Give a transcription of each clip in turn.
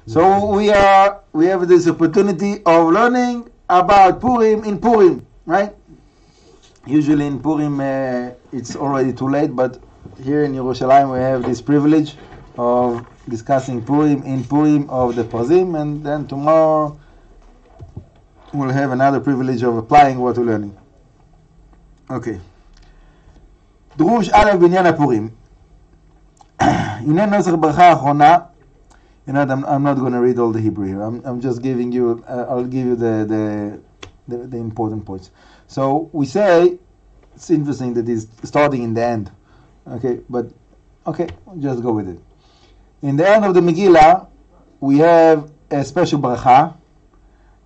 So we have this opportunity of learning about Purim in Purim, right? Usually in Purim it's already too late, but here in Yerushalayim we have this privilege of discussing Purim in Purim of the Parzim, and then tomorrow we'll have another privilege of applying what we're learning. Okay. דרוש א' בעניין הפורים. הנה נוסח ברכה האחרונה. You know, I'm not going to read all the Hebrew here. I'm just giving you, I'll give you the important points. So we say, it's interesting that it's starting in the end. Okay, but, okay, just go with it. In the end of the Megillah, we have a special bracha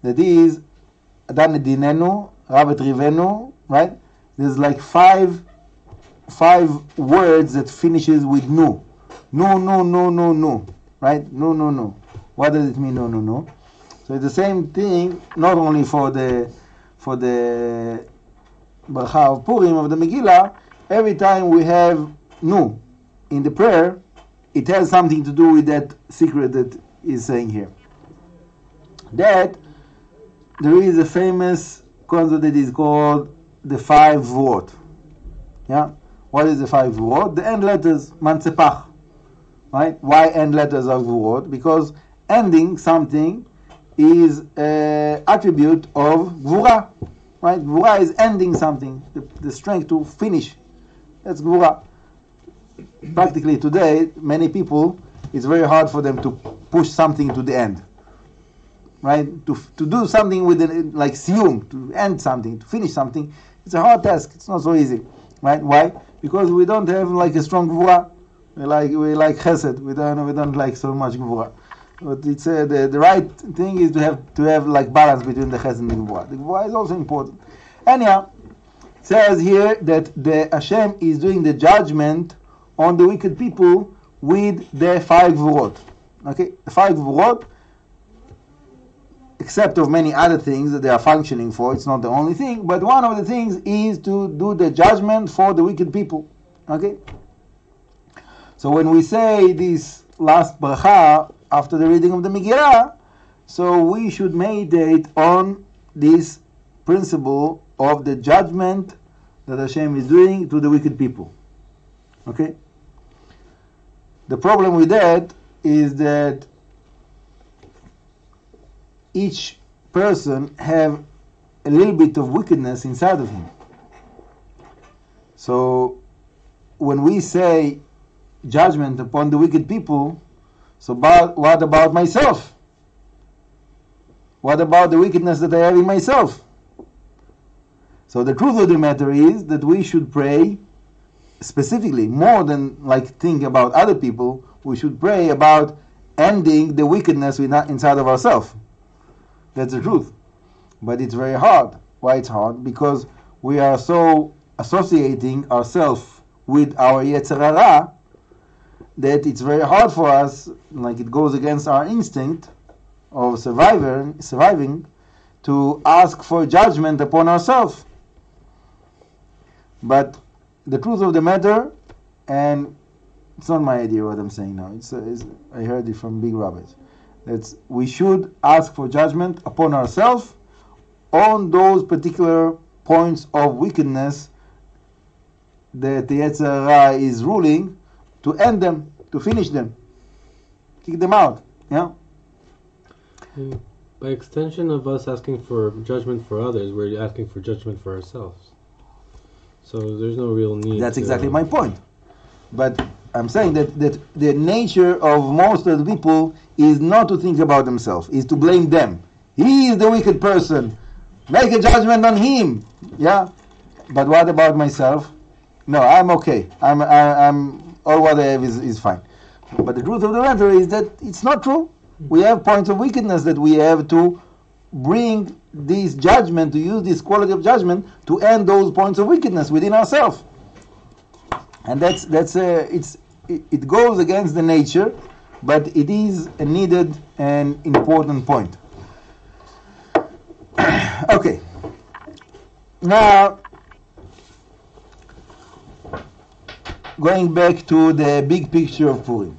that is, Adan Edinenu, Rav Etrivenu, right? There's like five words that finishes with nu. Nu. Right? No. What does it mean? No. So it's the same thing, not only for the bracha of Purim of the Megillah. Every time we have nu in the prayer, it has something to do with that secret that is saying here. That there is a famous concept that is called the five v'rot. Yeah. What is the five v'rot? The end letters, mansepach. Right? Why end letters of Gvurot? Because ending something is an attribute of Gvura. Right? Gvura is ending something, the strength to finish. That's Gvura. Practically today, many people, it's very hard for them to push something to the end. Right? To do something with like siyum, to end something, to finish something, it's a hard task. It's not so easy. Right? Why? Because we don't have like a strong Gvura. We like chesed. We don't like so much gvura. But it's the right thing is to have like balance between the chesed and the gvura. The gvura is also important. Anyhow, it says here that the Hashem is doing the judgment on the wicked people with the five gvurot. Okay, the five gvurot, except of many other things that they are functioning for. It's not the only thing, but one of the things is to do the judgment for the wicked people. Okay. So when we say this last bracha after the reading of the Megillah, so we should meditate on this principle of the judgment that Hashem is doing to the wicked people. Okay? The problem with that is that each person have a little bit of wickedness inside of him. So when we say judgment upon the wicked people, so what about myself? What about the wickedness that I have in myself? So the truth of the matter is that we should pray specifically, more than like think about other people, we should pray about ending the wickedness inside of ourselves. That's the truth. But it's very hard. Why it's hard? Because we are so associating ourselves with our Yetzer Hara that it's very hard for us, like it goes against our instinct of surviving, to ask for judgment upon ourselves. But the truth of the matter, and it's not my idea what I'm saying now, I heard it from big rabbis, that we should ask for judgment upon ourselves on those particular points of wickedness that the Yetzer Hara is ruling, to end them, to finish them, kick them out. Yeah. By extension of us asking for judgment for others, we're asking for judgment for ourselves. So there's no real need. That's exactly my point. But I'm saying that the nature of most of the people is not to think about themselves, is to blame them. He is the wicked person. Make a judgment on him. Yeah. But what about myself? No, I'm okay. I'm all what I have is fine. But the truth of the matter is that it's not true. We have points of wickedness that we have to bring this judgment, to use this quality of judgment to end those points of wickedness within ourselves. And it goes against the nature, but it is a needed and important point. Okay. Now, going back to the big picture of Purim.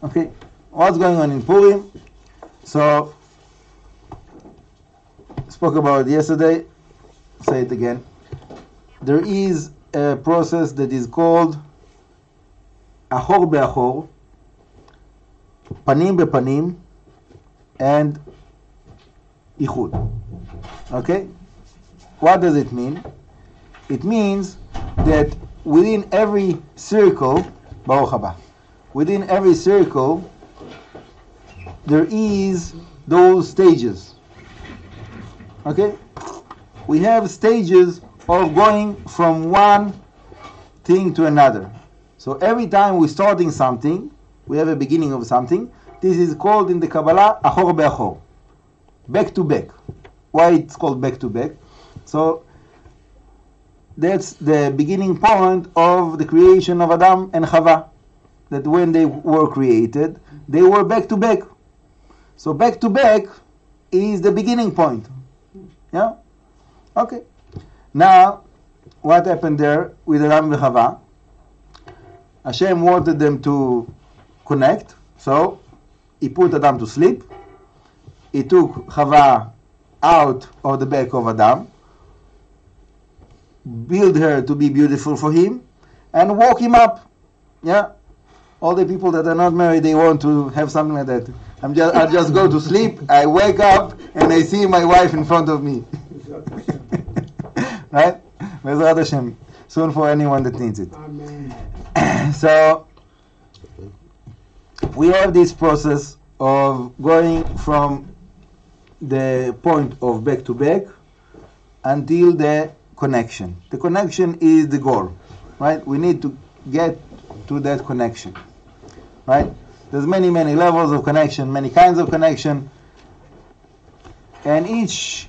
Okay, what's going on in Purim? So, spoke about it yesterday, say it again. There is a process that is called achor be'achor, panim be'panim, and ichud. Okay? What does it mean? It means that within every circle, Baruch haba, within every circle, there is those stages. Okay? We have stages of going from one thing to another. So every time we're starting something, we have a beginning of something. This is called in the Kabbalah achor be'achor, back to back. Why it's called back to back? So that's the beginning point of the creation of Adam and Chava. That when they were created, they were back to back. So back to back is the beginning point. Yeah? Okay. Now, what happened there with Adam and Chava? Hashem wanted them to connect, so he put Adam to sleep. He took Chava out of the back of Adam, build her to be beautiful for him, and woke him up. Yeah? All the people that are not married, they want to have something like that. I just go to sleep, I wake up, and I see my wife in front of me. Right? Bezrat Hashem. Soon for anyone that needs it. Amen. So, we have this process of going from the point of back to back until the connection. The connection is the goal, right? We need to get to that connection, right? There's many levels of connection, many kinds of connection, and each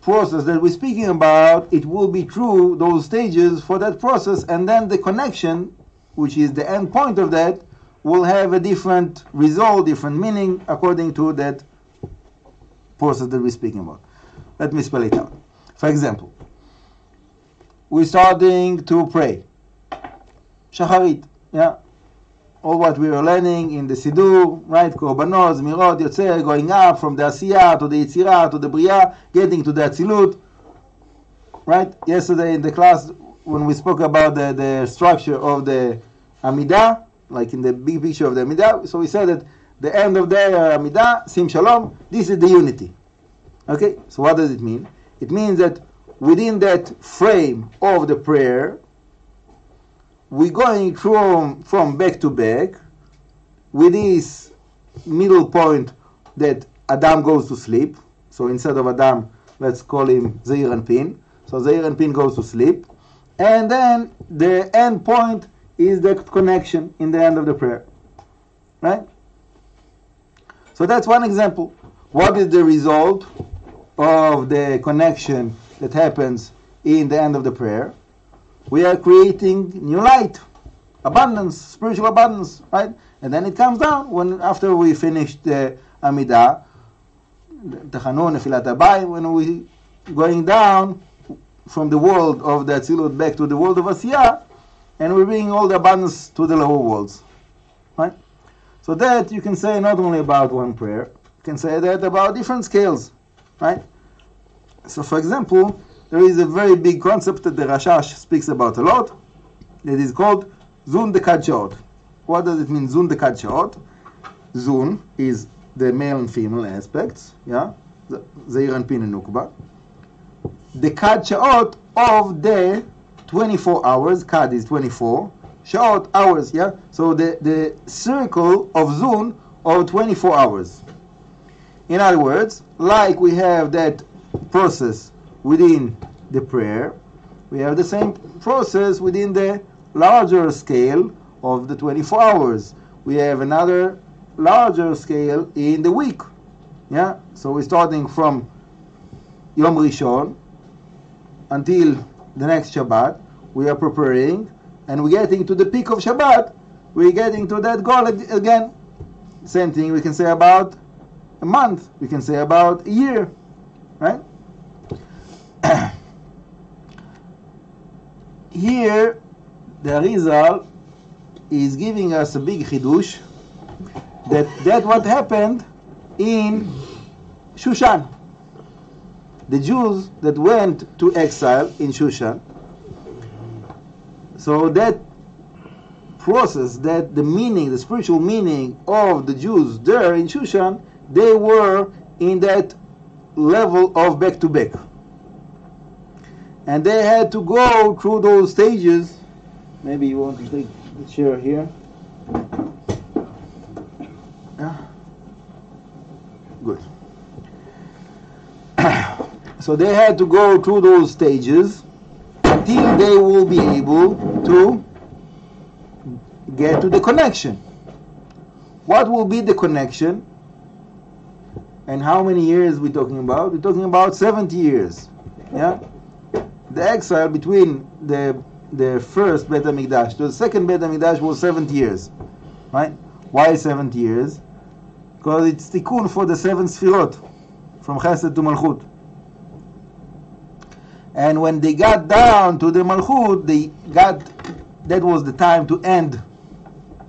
process that we're speaking about, it will be through those stages for that process, and then the connection, which is the end point of that, will have a different result, different meaning according to that process that we're speaking about. Let me spell it out. For example, we're starting to pray. Shacharit, yeah? All what we are learning in the Siddur, right? Korbanot, Zmirot, Yotzer, going up from the Asiyah to the Yitzirah to the Bria, getting to the Atzilut. Right? Yesterday in the class, when we spoke about the structure of the Amidah, like in the big picture of the Amidah, so we said that the end of the Amidah, Sim Shalom, this is the unity. Okay? So what does it mean? It means that within that frame of the prayer, we're going from back to back with this middle point that Adam goes to sleep. So instead of Adam, let's call him Zeir and Pin. So Zeir and Pin goes to sleep. And then the end point is the connection in the end of the prayer. Right? So that's one example. What is the result of the connection that happens in the end of the prayer? We are creating new light, abundance, spiritual abundance, right? And then it comes down when after we finish the Amidah, Tachanun, Nefilat Abayim, when we going down from the world of the Atzilut back to the world of Asiyah, and we bring all the abundance to the lower worlds, right? So that you can say not only about one prayer, you can say that about different scales, right? So for example, there is a very big concept that the Rashash speaks about a lot, that is called Zun Dekad Shaot. What does it mean, Zun Dekad Shaot? Zun is the male and female aspects, yeah? Zeir and Pin and Nukba. Dekad Shaot of the 24 hours, Kad is 24, Shaot, hours, yeah? So the circle of Zun of 24 hours. In other words, like we have that process within the prayer, we have the same process within the larger scale of the 24 hours. We have another larger scale in the week. Yeah? So we're starting from Yom Rishon until the next Shabbat. We are preparing, and we're getting to the peak of Shabbat. We're getting to that goal again. Same thing we can say about a month. We can say about a year. Right? Here, the Arizal is giving us a big chidush that what happened in Shushan. The Jews that went to exile in Shushan. So that process, that the meaning, the spiritual meaning of the Jews there in Shushan, they were in that level of back to back. And they had to go through those stages. Maybe you want to take the chair here. Yeah. Good. So they had to go through those stages until they will be able to get to the connection. What will be the connection? And how many years we're talking about? We're talking about 70 years. Yeah? The exile between the first Beit HaMikdash to the second Beit HaMikdash was 70 years. Right? Why 70 years? Because it's tikkun for the 7 sfirot, from Chesed to Malchut. And when they got down to the Malchut, that was the time to end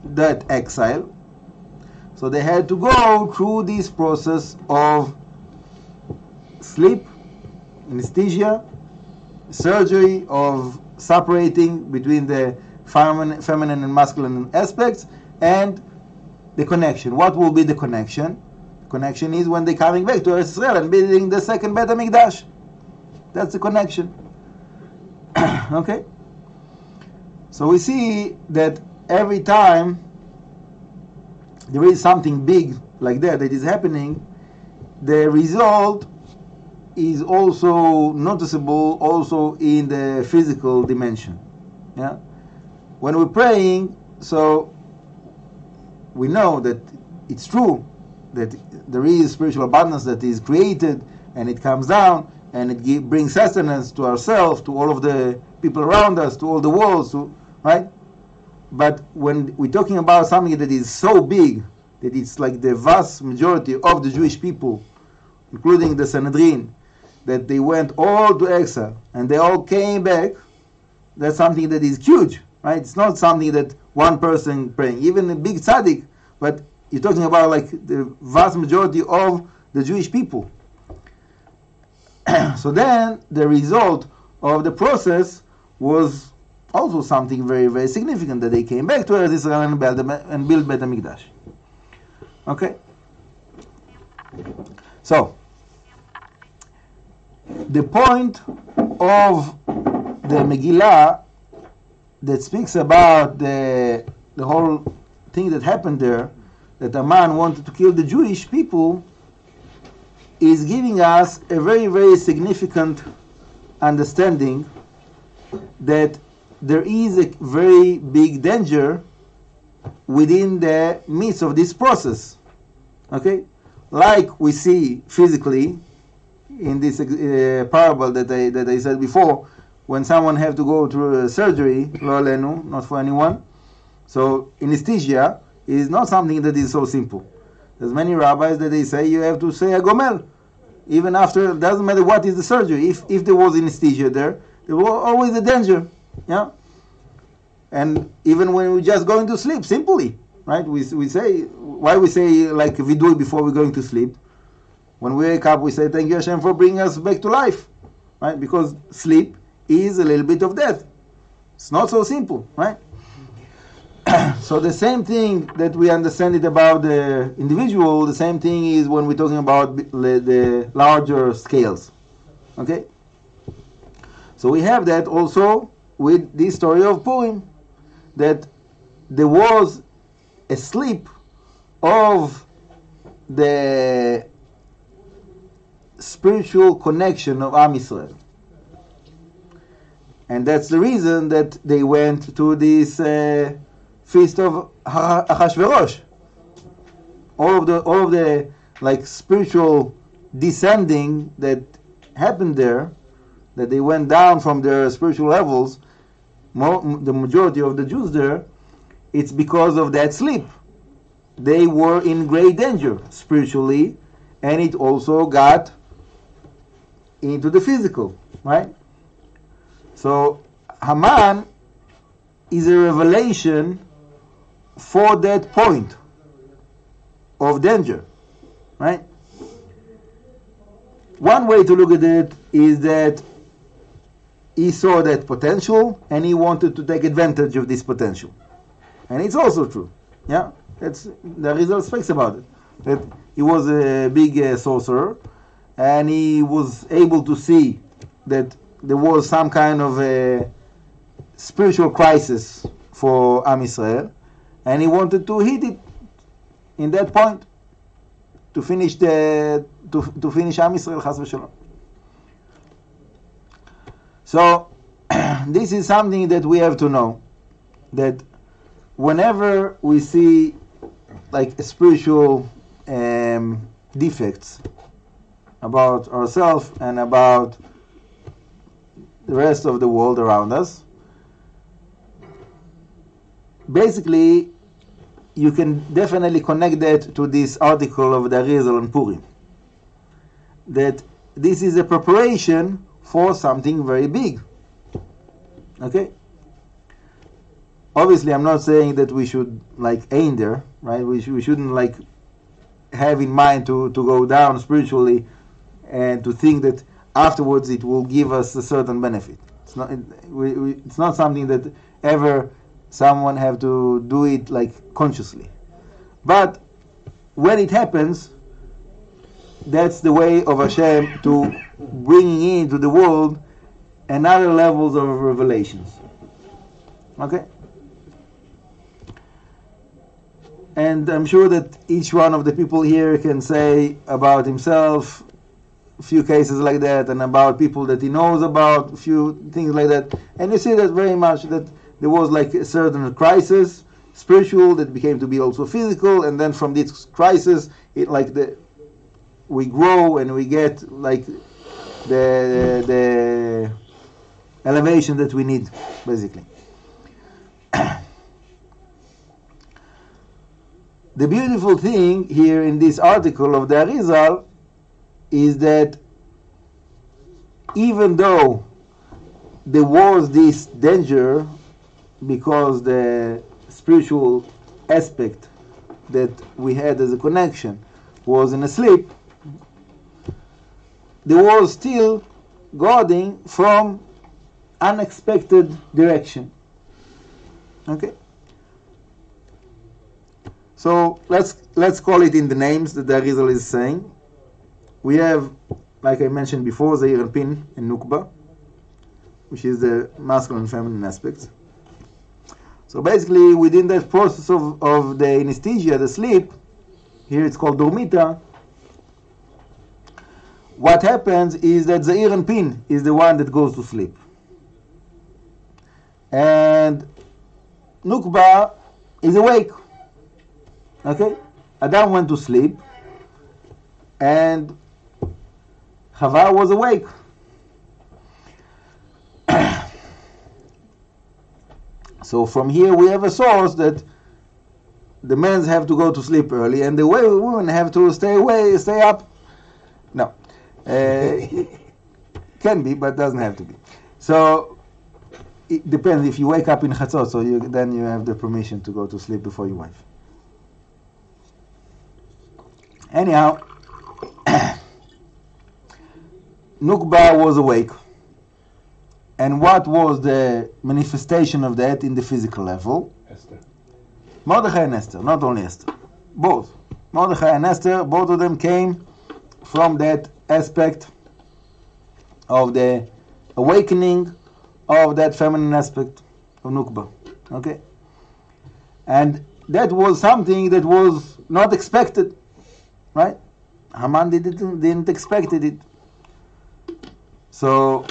that exile. So they had to go through this process of sleep, anesthesia, surgery, of separating between the feminine and masculine aspects, and the connection. What will be the connection? The connection is when they're coming back to Eretz Israel and building the second Beit HaMikdash. That's the connection. Okay? So we see that every time there is something big like that is happening, the result is also noticeable also in the physical dimension. Yeah? When we're praying, so we know that it's true that there is spiritual abundance that is created and it comes down and it brings sustenance to ourselves, to all of the people around us, to all the worlds, right? But when we're talking about something that is so big that it's like the vast majority of the Jewish people, including the Sanhedrin, that they went all to exile and they all came back, that's something that is huge, right? It's not something that one person praying, even a big tzaddik, but you're talking about like the vast majority of the Jewish people. So then the result of the process was also something very, very significant, that they came back to Eretz Israel and built Beit HaMikdash. Okay? So, the point of the Megillah that speaks about the whole thing that happened there, that a man wanted to kill the Jewish people, is giving us a very, very significant understanding that there is a very big danger within the midst of this process. Okay? Like we see physically in this parable that I said before, when someone have to go through a surgery, lo alenu, not for anyone. So anesthesia is not something that is so simple. There's many rabbis that they say you have to say a gomel. Even after, it doesn't matter what is the surgery. If there was anesthesia there was always a danger. Yeah? And even when we're just going to sleep, simply, right? We say, why we say like we do it before we're going to sleep? When we wake up, we say, thank you Hashem for bringing us back to life. Right? Because sleep is a little bit of death. It's not so simple, right? So the same thing that we understand it about the individual, the same thing is when we're talking about the larger scales. Okay? So we have that also with this story of Purim, that there was a sleep of the spiritual connection of Am Yisrael. And that's the reason that they went to this feast of Achashverosh. All of the like spiritual descending that happened there, that they went down from their spiritual levels, the majority of the Jews there, it's because of that sleep. They were in great danger spiritually, and it also got into the physical, right? So Haman is a revelation for that point of danger. right? One way to look at it is that he saw that potential and he wanted to take advantage of this potential. And it's also true. Yeah? The Arizal speaks about it. That he was a big sorcerer and he was able to see that there was some kind of a spiritual crisis for Am Yisrael, and he wanted to hit it in that point to finish Am Yisrael, Chas v'Shalom. So this is something that we have to know, that whenever we see like spiritual defects about ourselves and about the rest of the world around us, basically you can definitely connect that to this article of the Arizal on Purim, that this is a preparation for something very big. Okay? Obviously I'm not saying that we should like aim there, right? We shouldn't like have in mind to go down spiritually and to think that afterwards it will give us a certain benefit. It's not something that ever someone have to do it like consciously. But when it happens, that's the way of Hashem to bringing into the world another levels of revelations. Okay? And I'm sure that each one of the people here can say about himself a few cases like that, and about people that he knows about, a few things like that. And you see that very much, that there was like a certain crisis, spiritual, that became to be also physical, and then from this crisis, we grow and we get like the elevation that we need, basically. The beautiful thing here in this article of the Arizal is that even though there was this danger because the spiritual aspect that we had as a connection was in a sleep, there was still guarding from unexpected direction. Okay? So let's call it in the names that the Arizal is saying. We have, like I mentioned before, Zeir and Pin and Nukba, which is the masculine and feminine aspects. So basically, within that process of the anesthesia, the sleep, here it's called Dormita, what happens is that Zeir and Pin is the one that goes to sleep. And Nukba is awake. Okay? Adam went to sleep, and Chava was awake. So from here we have a source that the men have to go to sleep early, and the women have to stay up. No. Can be, but doesn't have to be. So it depends. If you wake up in Chatzot, so then you have the permission to go to sleep before your wife. Anyhow, Nukba was awake. And what was the manifestation of that in the physical level? Esther. Mordechai and Esther, not only Esther. Both. Mordechai and Esther, both of them came from that aspect of the awakening of that feminine aspect of Nukba. Okay? And that was something that was not expected. Right? Haman didn't expect it. So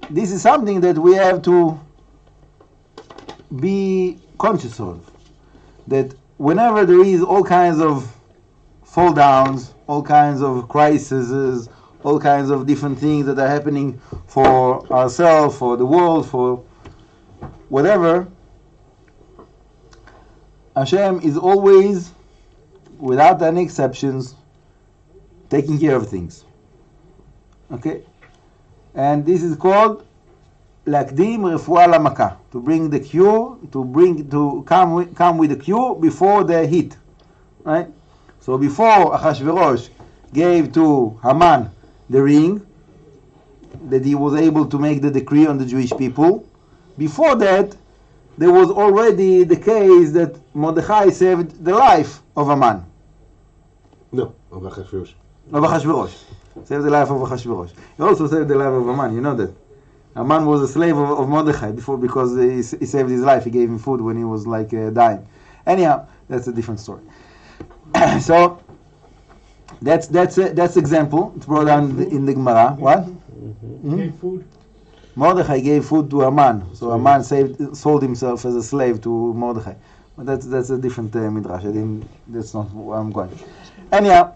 this is something that we have to be conscious of. That whenever there is all kinds of fall downs, all kinds of crises, all kinds of different things that are happening for ourselves, for the world, for whatever, Hashem is always, without any exceptions, taking care of things. Okay? And this is called Lakdim Refuah Lamaka, to bring the cure, to come with the cure before the hit. Right? So before Achashverosh gave to Haman the ring, that he was able to make the decree on the Jewish people, before that, there was already the case that Mordechai saved the life of Haman. No, of Achashverosh. Of Achashverosh. Saved the life of Achashverosh. He also saved the life of Haman, you know that. Haman was a slave of Mordechai before, because he saved his life. He gave him food when he was like dying. Anyhow, that's a different story. So that's example. It's brought down in the Gemara. What? Mm-hmm. Gave food. Mordechai gave food to Haman, so Haman sold himself as a slave to Mordechai. But that's a different midrash. That's not where I'm going. Anyhow,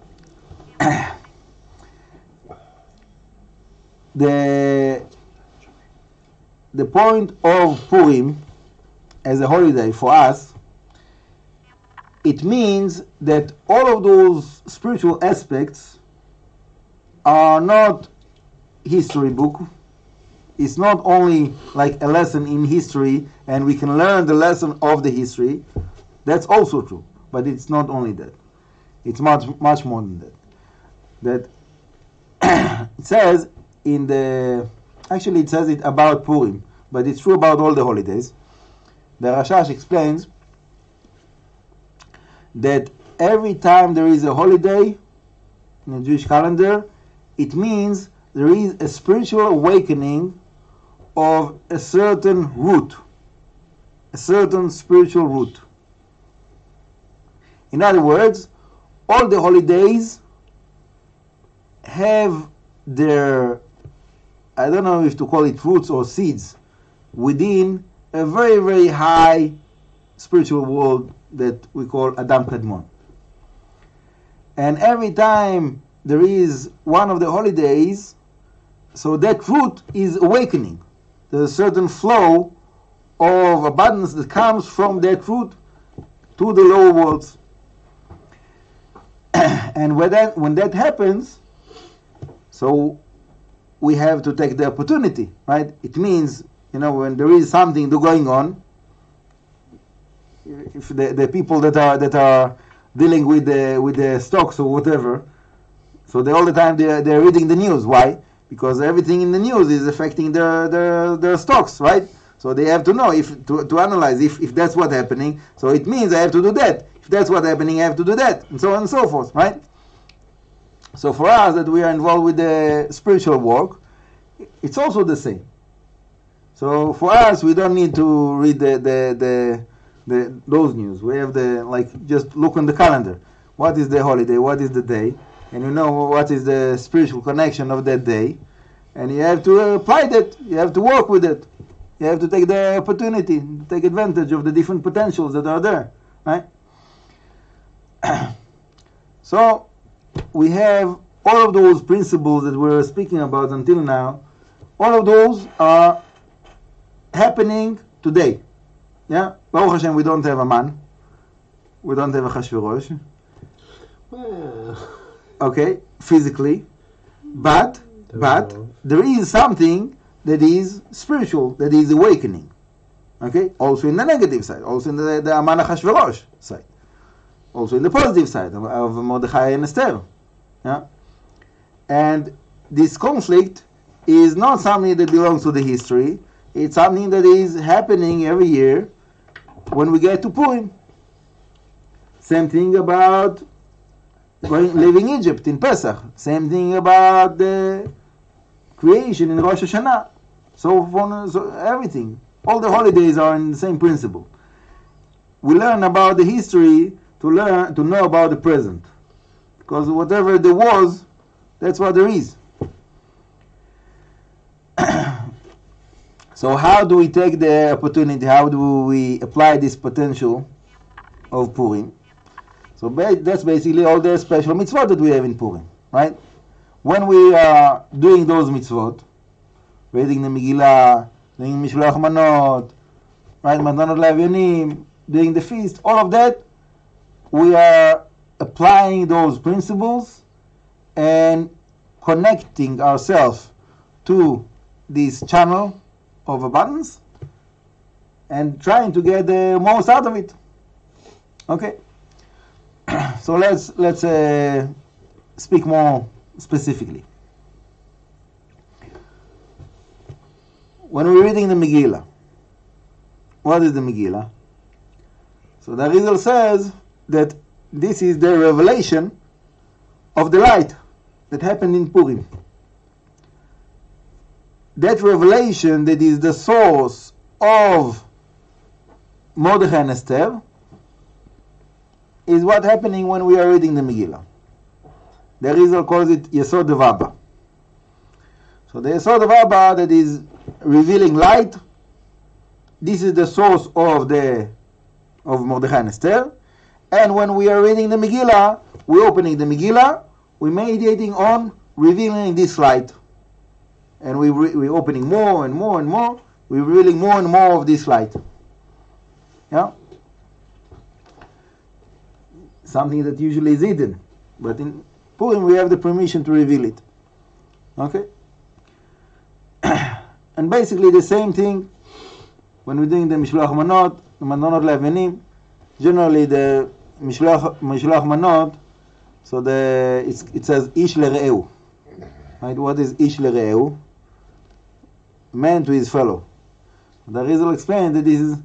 the point of Purim as a holiday for us, it means that all of those spiritual aspects are not history book. It's not only like a lesson in history and we can learn the lesson of the history. That's also true, but it's not only that. It's much more than that. That it says it says it about Purim, but it's true about all the holidays. The Rashash explains that every time there is a holiday in the Jewish calendar, it means there is a spiritual awakening of a certain root, a certain spiritual root. In other words, all the holidays have their, I don't know if to call it roots or seeds, within a very, very high spiritual world that we call Adam Kadmon. And every time there is one of the holidays, so that root is awakening. There's a certain flow of abundance that comes from that root to the lower worlds. And when that happens, so we have to take the opportunity, right? It means, when there is something going on, if the people that are dealing with the stocks or whatever, so all the time they're reading the news. Why? Because everything in the news is affecting their stocks, right? So they have to know to analyze if that's what's happening. So it means I have to do that. If that's what's happening, I have to do that, and so on and so forth, right? So for us that we are involved with the spiritual work, it's also the same. So for us, we don't need to read those news. We have just look on the calendar. What is the holiday? What is the day? And you know what is the spiritual connection of that day. And you have to apply that. You have to work with it. You have to take the opportunity, take advantage of the different potentials that are there, right? So we have all of those principles that we're speaking about until now. All of those are happening today. Yeah, Baruch Hashem, we don't have a man. We don't have a Achashverosh. Well, okay, physically, but there is something that is spiritual, that is awakening. Okay, also in the negative side, also in the Aman Achashverosh side, also in the positive side of Mordechai and Esther. Yeah, and this conflict is not something that belongs to the history. It's something that is happening every year when we get to Purim. Same thing about living Egypt in Pesach. Same thing about the creation in Rosh Hashanah. So everything. All the holidays are in the same principle. We learn about the history to know about the present. Because whatever there was, that's what there is. So how do we take the opportunity? How do we apply this potential of Purim? So that's basically all the special mitzvot that we have in Purim, right? When we are doing those mitzvot, reading the Megillah, doing Mishloach Manot, right, Matanot Le'Avyonim, doing the feast, all of that, we are applying those principles and connecting ourselves to this channel of abundance and trying to get the most out of it. Okay. So let's speak more specifically. When we're reading the Megillah, what is the Megillah? So the Arizal says that this is the revelation of the light that happened in Purim. That revelation that is the source of Mordechai and Esther is what's happening when we are reading the Megillah. The Arizal calls it Yesod Vaba. So the Yesod Vaba that is revealing light, this is the source of Mordechai and Esther. And when we are reading the Megillah, we're opening the Megillah, we're meditating on revealing this light. And we're opening more and more and more, we're revealing more and more of this light. Yeah? Something that usually is hidden. But in Purim we have the permission to reveal it. Okay? And basically the same thing when we're doing the Mishloach Manot, the Manot Levanim, generally the Mishloach Manot, so it says Ish Lere'eu. Right? What is Ish Lere'eu? Man to his fellow. The Arizal explained that this is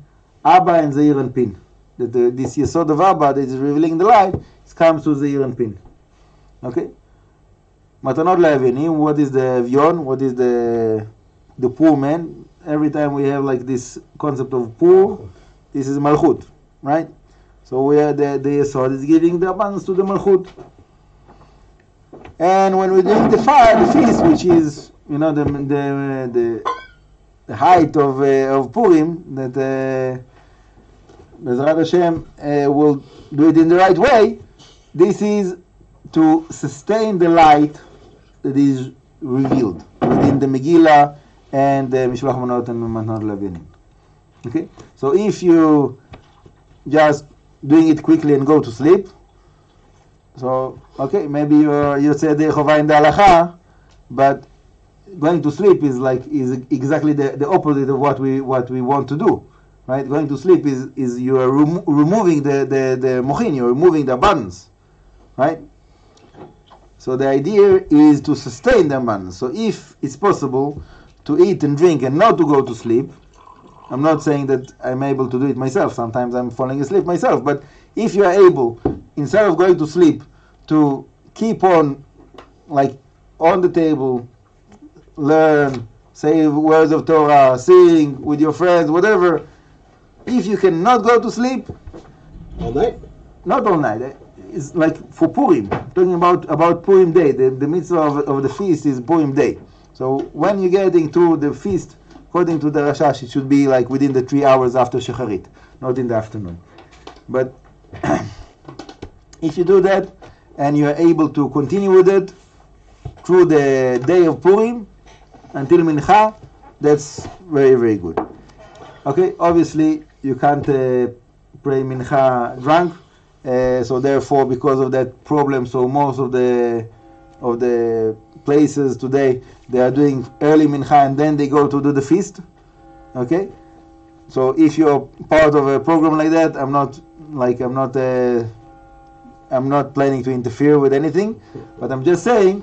Abba and Zeir and Pin. That this Yesod of Abba that is revealing the light, it comes to Zeir and Pin. Okay? Matanot Le'avenim, what is the Evyon? What is the poor man? Every time we have like this concept of poor, this is Malchut, right? So we are the Yesod is giving the abundance to the Malchut. And when we're doing the feast, which is, you know, the height of Purim, that Bezrat Hashem will do it in the right way, this is to sustain the light that is revealed within the Megillah and the Mishloach Manot and Manot Levanim. Okay? So if you just doing it quickly and go to sleep, so, okay, maybe you say the Chovah in the Halacha, but going to sleep is exactly the opposite of what we want to do, right? Going to sleep is you are removing the mochin, you're removing the abundance, right? So the idea is to sustain the abundance. So if it's possible to eat and drink and not to go to sleep, I'm not saying that I'm able to do it myself. Sometimes I'm falling asleep myself. But if you are able, instead of going to sleep, to keep on, like, on the table, learn, say words of Torah, sing with your friends, whatever. If you cannot go to sleep, all night? Not all night. It's like for Purim. Talking about Purim day. The mitzvah of the feast is Purim day. So when you're getting to the feast, according to the Rashash, it should be like within the 3 hours after Shacharit, not in the afternoon. But if you do that and you are able to continue with it through the day of Purim until Mincha, that's very, very good. Okay, obviously you can't pray Mincha drunk, so therefore because of that problem, so most of the places today, they are doing early Mincha and then they go to do the feast. Okay, so if you're part of a program like that, I'm not planning to interfere with anything, but I'm just saying,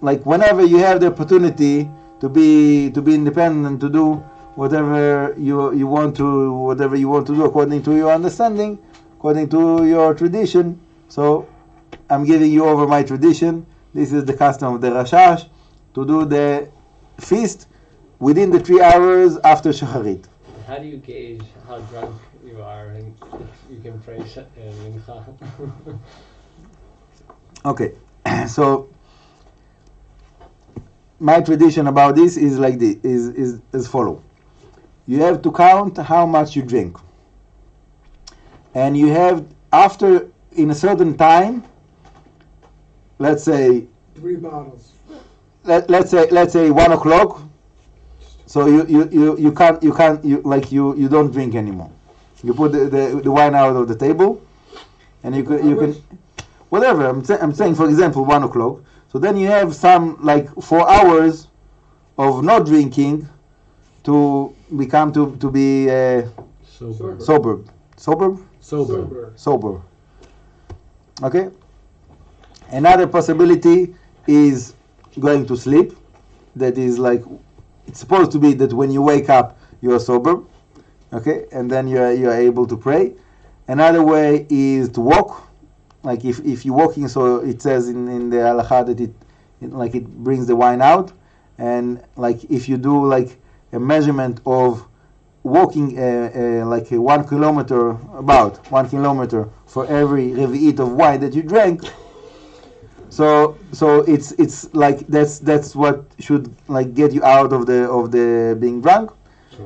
like, whenever you have the opportunity to be independent and to do whatever you want to do according to your understanding, according to your tradition. So I'm giving you over my tradition. This is the custom of the Rashash, to do the feast within the 3 hours after Shacharit. How do you gauge how drunk you are and you can pray Mincha? Okay, so my tradition about this is like this, is as follow. You have to count how much you drink, and you have, after, in a certain time, let's say 3 bottles. Let's say 1 o'clock. So you don't drink anymore. You put the wine out of the table, and you can whatever. I'm saying, for example, 1 o'clock. So then you have some, like, 4 hours of not drinking to become to be sober. Sober. Okay. Another possibility is going to sleep. That is like, it's supposed to be that when you wake up you are sober, okay, and then you are able to pray. Another way is to walk, like if you're walking, so it says in the halakha that it brings the wine out, and like if you do like a measurement of walking like 1 kilometer, about 1 kilometer for every revi'it of wine that you drank. So it's like that's what should like get you out of the being drunk. So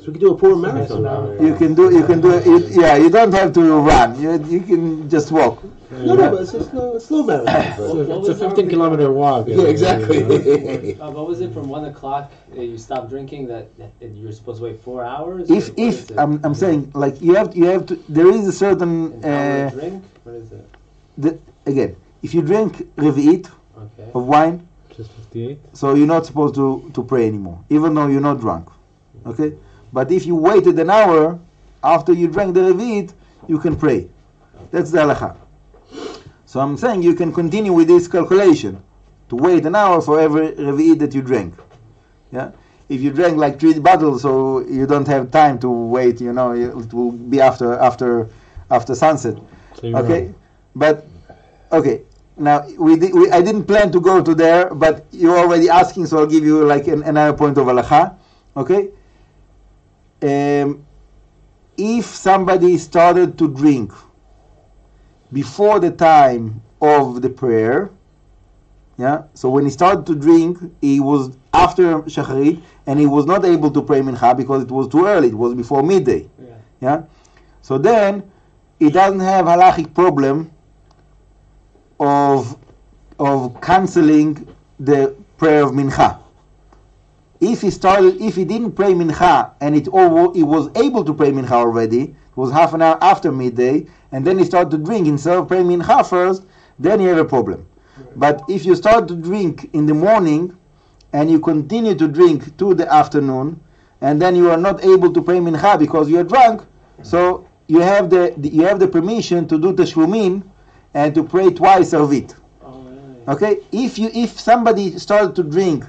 we can do a purim marathon. You can do it. Yeah, you don't have to run. You can just walk. No, but it's a slow marathon. It's a 15-kilometer walk. Yeah, exactly. What was it from 1 o'clock? You stopped drinking. That you're supposed to wait 4 hours. If I'm saying like you have to. There is a certain an hour drink. What is it? Again, if you drink revi'it of wine, Just 58. so you're not supposed to pray anymore, even though you're not drunk. Okay, but if you waited an hour after you drank the revi'it, you can pray. That's the halakha. So I'm saying you can continue with this calculation to wait an hour for every revi'it that you drank. Yeah, if you drank like 3 bottles, so you don't have time to wait. You know, it will be after sunset. So you're Okay, wrong. but okay. Now I didn't plan to go to there, but you're already asking, so I'll give you like another point of halakha. Okay. If somebody started to drink before the time of the prayer, yeah, so when he started to drink, he was after shacharit, and he was not able to pray mincha because it was too early. It was before midday. Yeah. So then he doesn't have halachic problem of canceling the prayer of mincha. If he didn't pray mincha and he was able to pray mincha already, it was half an hour after midday, and then he started to drink instead of praying mincha first, then you have a problem. But if you start to drink in the morning and you continue to drink to the afternoon, and then you are not able to pray mincha because you are drunk, so you have the permission to do teshlumin and to pray twice arvit. Okay, if somebody started to drink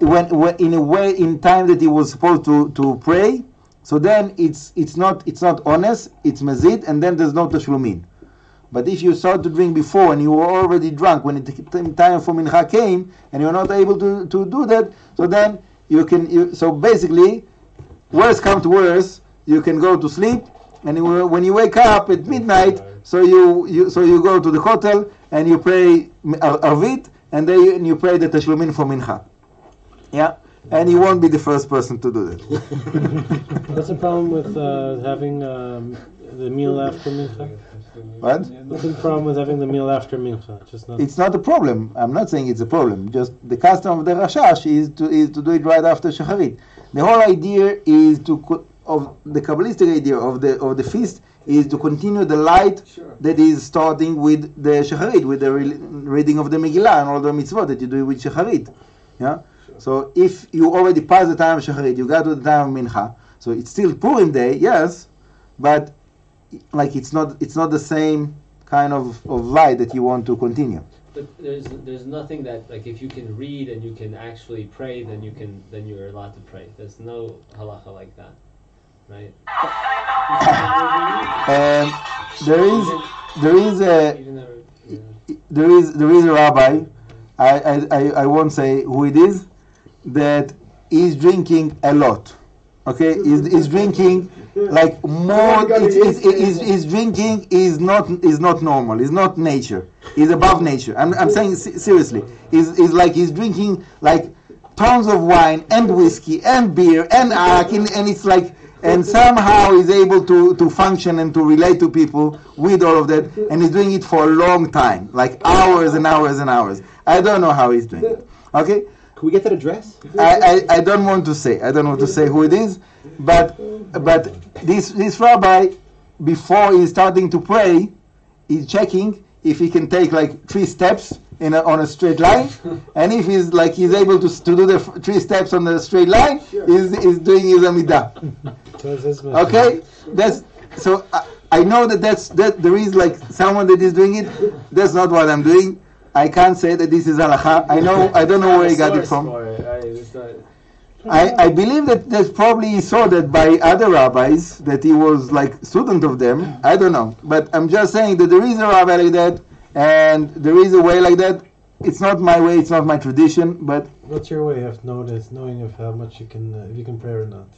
when in time that he was supposed to pray, so then it's not honest, it's mazid, and then there's no teshlumin. But if you start to drink before and you were already drunk when the time for mincha came and you're not able to do that, so then so basically, worst come to worst, you can go to sleep, and when you wake up at midnight, so you go to the hotel and you pray arvit, and then you pray the teshlumin for mincha. Yeah, and you won't be the first person to do that. What's the problem with having the meal after mincha? What? What's the problem with having the meal after mincha? It's not a problem. I'm not saying it's a problem. Just the custom of the Rashash is to do it right after shacharit. The whole idea is of the Kabbalistic idea of the feast is to continue the light that is starting with the shacharit, with the reading of the Megillah and all the mitzvot that you do with shacharit. Yeah. So if you already passed the time of shacharit, you got to the time of mincha. So it's still Purim day, yes, but like it's not the same kind of light that you want to continue. But there's nothing that, like, if you can read and you can actually pray, then you're allowed to pray. There's no halacha like that, right? There is a rabbi. I won't say who it is, that is drinking a lot. Okay, is drinking like more. His drinking is not normal. It's not nature. It's above nature. I'm saying seriously. Is like he's drinking like tons of wine and whiskey and beer and arak, and it's like, and somehow he's able to function and to relate to people with all of that, and he's doing it for a long time, like hours and hours and hours. I don't know how he's doing it. Okay. Can we get that address? I don't want to say. I don't want to say who it is, but this rabbi, before he's starting to pray, he's checking if he can take like 3 steps on a straight line, and if he's able to do the 3 steps on the straight line, he's doing his amidah. Okay, that's so. I know that there is like someone that is doing it. That's not what I'm doing. I can't say that this is halacha. I don't know where he got it from. I believe that there's probably he saw that by other rabbis, that he was like student of them. I don't know. But I'm just saying that there is a rabbi like that, and there is a way like that. It's not my way, it's not my tradition, but... What's your way of knowing of how much you can, if you can pray or not?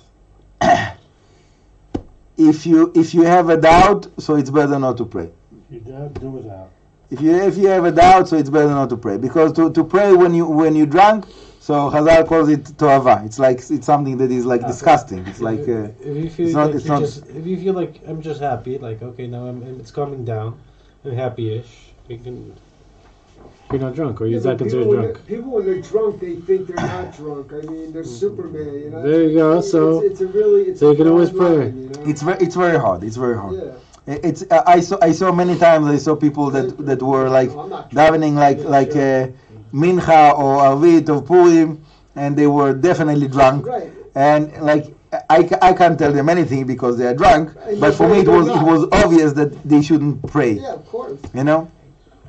If you have a doubt, so it's better not to pray. You do without. If you have a doubt, so it's better not to pray. Because to pray when you're drunk, so Chazal calls it toava. It's something that is like disgusting. It's like if you feel if you feel like I'm just happy, like okay now it's calming down, I'm happy-ish. You're not drunk, or you're not considered drunk. People when they're drunk, they think they're not drunk. I mean, they're Superman. You know. There you go. So it's a really so you can always pray. Line, you know? It's very hard. It's very hard. Yeah. It's I saw many times. I saw people that were like davening like mincha or arvit of Purim, and they were definitely drunk. Right. And like I can't tell them anything because they are drunk. But for me, it was obvious that they shouldn't pray. Yeah, of course. You know.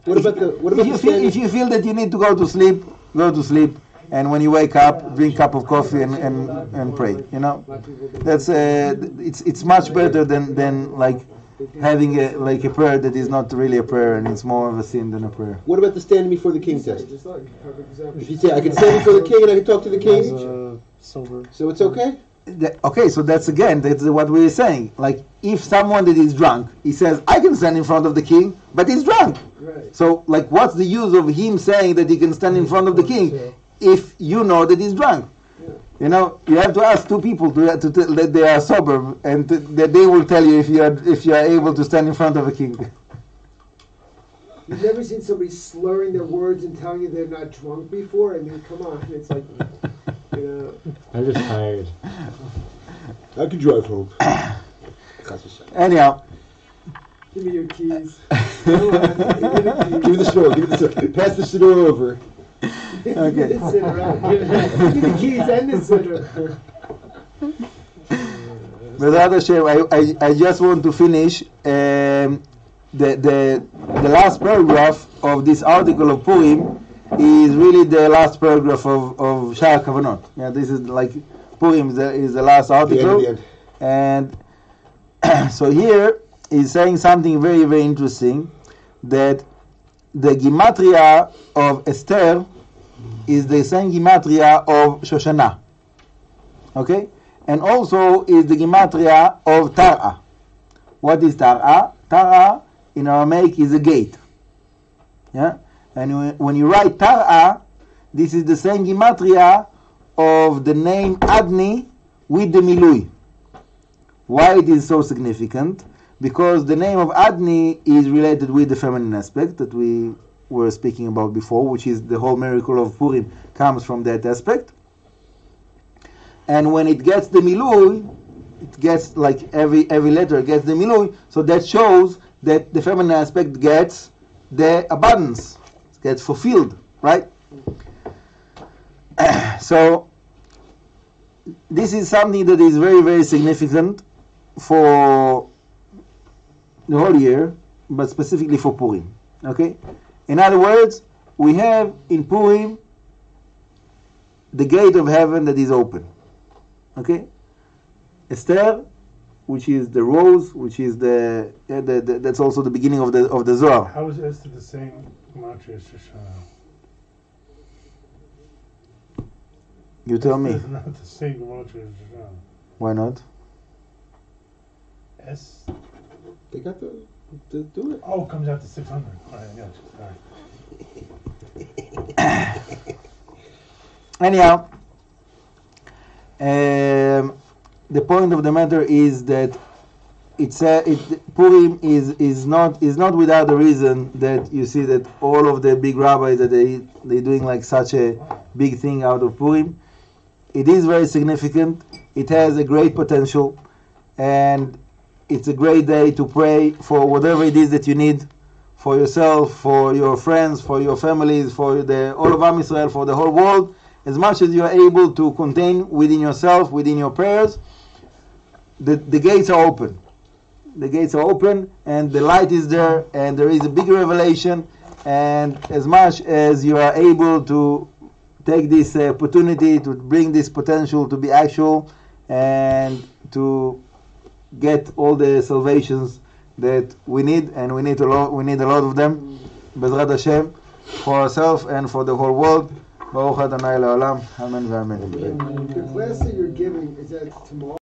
What about if you feel that you need to go to sleep, go to sleep. And when you wake up, drink a cup of coffee and pray. You know, that's it's much better than like having a prayer that is not really a prayer and it's more of a sin than a prayer. What about the standing before the king test? Just like perfect example. If you say I can stand before the king and I can talk to the king, Sober. so it's okay. Okay, so that's what we're saying. Like if someone that is drunk, he says I can stand in front of the king, but he's drunk. Right. So like, what's the use of him saying that he can stand in front of the king if you know that he's drunk? Yeah. You know, you have to ask two people that they are sober, and that they will tell you if you are able to stand in front of a king. You've never seen somebody slurring their words and telling you they're not drunk before? I mean, come on, it's like, you know. I'm just tired. I can drive home. Anyhow. Give me your keys. Give me Give me the snore. Pass the snore over. Okay. Give me the keys and the sitter. Without a shame, I just want to finish the last paragraph of this article of Purim is really the last paragraph of Shah Kavanot. Yeah, this is like Purim is the last article, The end. and so here is saying something very, very interesting, that the gematria of Esther is the same gematria of Shoshana. Okay? And also is the gematria of Tara. What is Tara? Tara in Aramaic is a gate. Yeah? And when you write Tara, this is the same gematria of the name Adni with the Milui. Why it is so significant? Because the name of Adni is related with the feminine aspect that we were speaking about before, which is the whole miracle of Purim comes from that aspect. And when it gets the Milui, it gets like every letter gets the Milui, so that shows that the feminine aspect gets the abundance, it gets fulfilled, right? So this is something that is very, very significant for the whole year, but specifically for Purim. Okay? In other words, we have in Purim the gate of heaven that is open. Okay? Esther, which is the rose, which is the that's also the beginning of the Zohar. How is Esther the same gematria as Shoshana? You tell me. It's not the same gematria as Shoshana. Why not? S. They got to do it. Oh, it comes out to 600. All right, yeah, sorry. Anyhow, the point of the matter is that Purim is not without a reason that you see that all of the big rabbis that they doing like such a big thing out of Purim. It is very significant. It has a great potential, and it's a great day to pray for whatever it is that you need for yourself, for your friends, for your families, for all of Am Yisrael, for the whole world. As much as you are able to contain within yourself, within your prayers, the gates are open. the gates are open, and the light is there, and there is a bigger revelation. And as much as you are able to take this opportunity to bring this potential to be actual, and to get all the salvations that we need, and we need a lot of them, Bezrat Hashem, for ourselves and for the whole world. Baruch Adonai Le'olam. Amen v'amen. The class that you're giving, is that tomorrow?